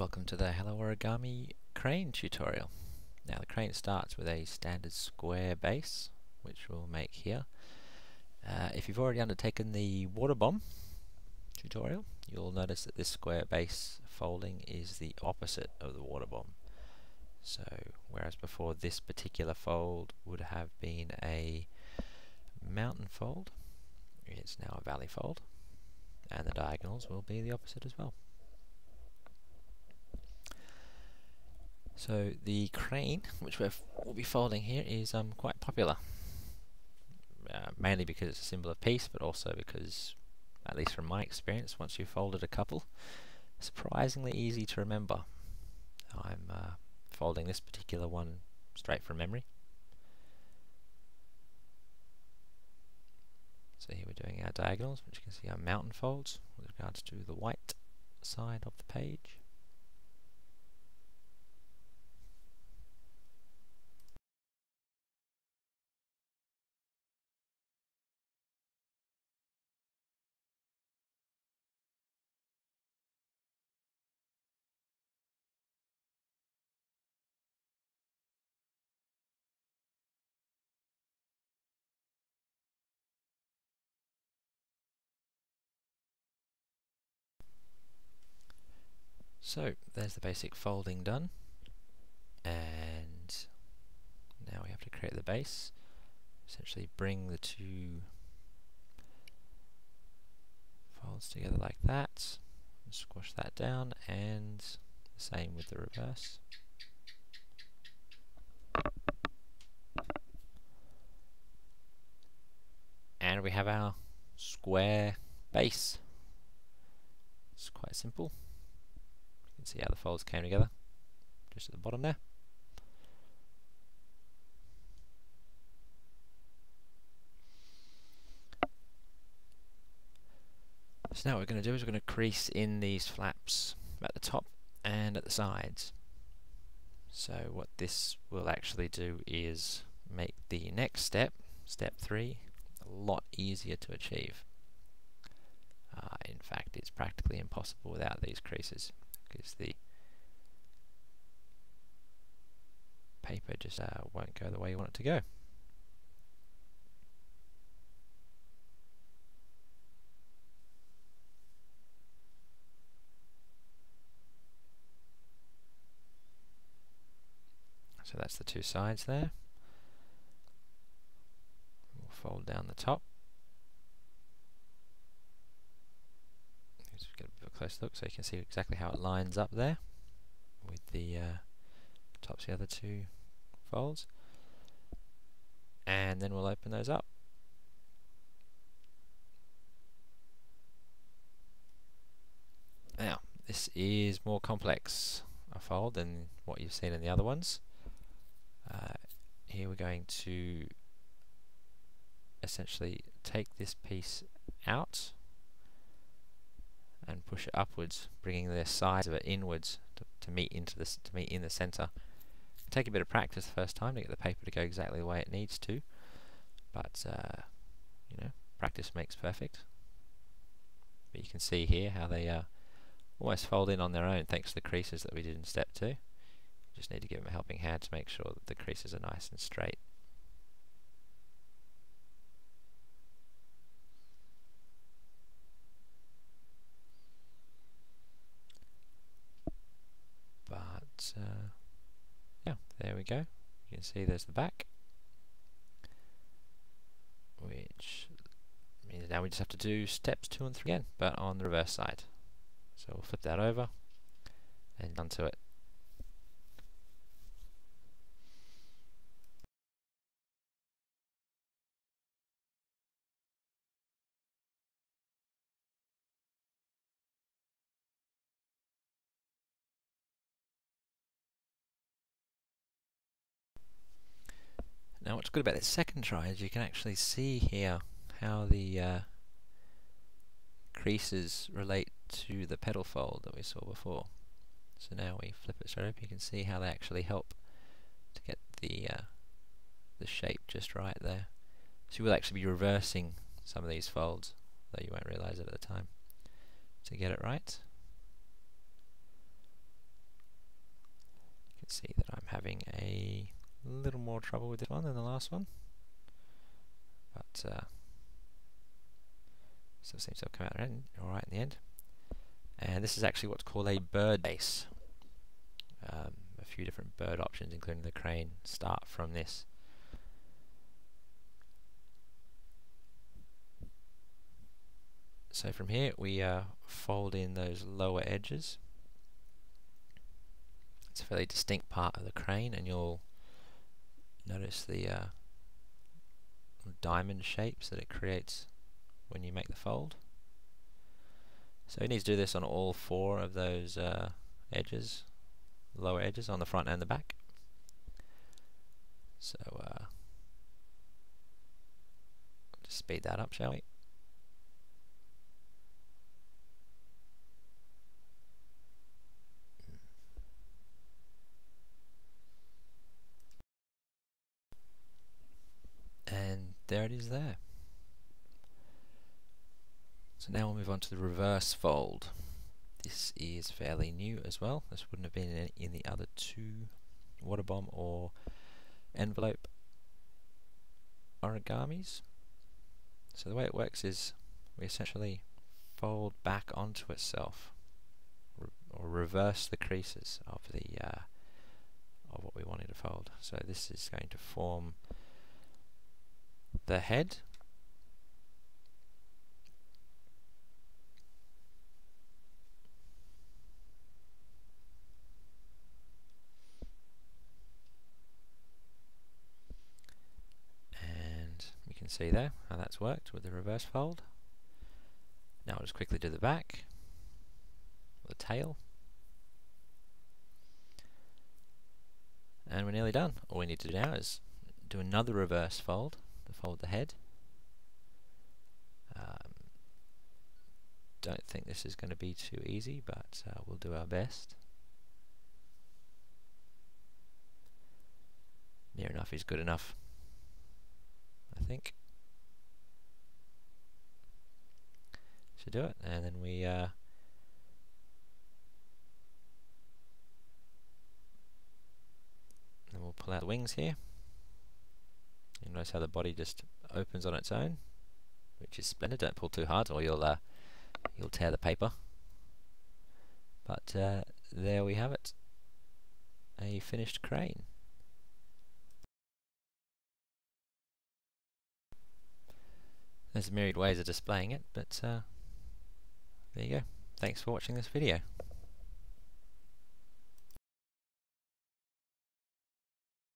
Welcome to the Hello Origami Crane tutorial. Now the crane starts with a standard square base, which we'll make here. If you've already undertaken the water bomb tutorial, you'll notice that this square base folding is the opposite of the water bomb. So whereas before this particular fold would have been a mountain fold, it's now a valley fold, and the diagonals will be the opposite as well. So the crane, which we'll be folding here, is quite popular, mainly because it's a symbol of peace, but also because, at least from my experience, once you've folded a couple, surprisingly easy to remember. I'm folding this particular one straight from memory. So here we're doing our diagonals, which you can see are mountain folds with regards to the white side of the page. So there's the basic folding done, and now we have to create the base. Essentially bring the two folds together like that, squash that down, and the same with the reverse. And we have our square base. It's quite simple. You can see how the folds came together just at the bottom there. So now what we're going to do is we're going to crease in these flaps at the top and at the sides. So what this will actually do is make the next step, step 3, a lot easier to achieve. In fact, it's practically impossible without these creases, because the paper just won't go the way you want it to go. So that's the two sides there. We'll fold down the top. Let's get a bit of a close look so you can see exactly how it lines up there with the tops of the other two folds. And then we'll open those up. Now, this is more complex a fold than what you've seen in the other ones. Here we're going to essentially take this piece out and push it upwards, bringing the sides of it inwards to meet in the center. Take a bit of practice the first time to get the paper to go exactly the way it needs to, but you know, practice makes perfect. But you can see here how they almost fold in on their own thanks to the creases that we did in step 2. Just need to give them a helping hand to make sure that the creases are nice and straight. But yeah, there we go. You can see there's the back, which means now we just have to do steps 2 and 3 again, but on the reverse side. So we'll flip that over and onto it. Now what's good about this second try is you can actually see here how the creases relate to the petal fold that we saw before. So now we flip it straight up, you can see how they actually help to get the shape just right there. So you will actually be reversing some of these folds, though you won't realise it at the time, to get it right. see that I'm having a little more trouble with this one than the last one, but still seems to have come out alright in the end. And this is actually what's called a bird base. A few different bird options, including the crane, start from this. So from here we fold in those lower edges. It's a fairly distinct part of the crane, and you'll notice the diamond shapes that it creates when you make the fold. So you need to do this on all four of those edges, lower edges, on the front and the back. So just speed that up, shall we? And there it is there. So now we'll move on to the reverse fold. This is fairly new as well. This wouldn't have been in the other two water bomb or envelope origamis. So the way it works is we essentially fold back onto itself, or reverse the creases of the of what we wanted to fold. So this is going to form the head, and you can see there how that's worked with the reverse fold. Now I'll just quickly do the back, the tail, and we're nearly done. All we need to do now is do another reverse fold to fold the head. Don't think this is going to be too easy, but we'll do our best. Near enough is good enough, I think. Should do it, and then we then we'll pull out the wings here. You notice how the body just opens on its own, which is splendid. Don't pull too hard, or you'll tear the paper. But there we have it, a finished crane. There's myriad ways of displaying it, but there you go. Thanks for watching this video.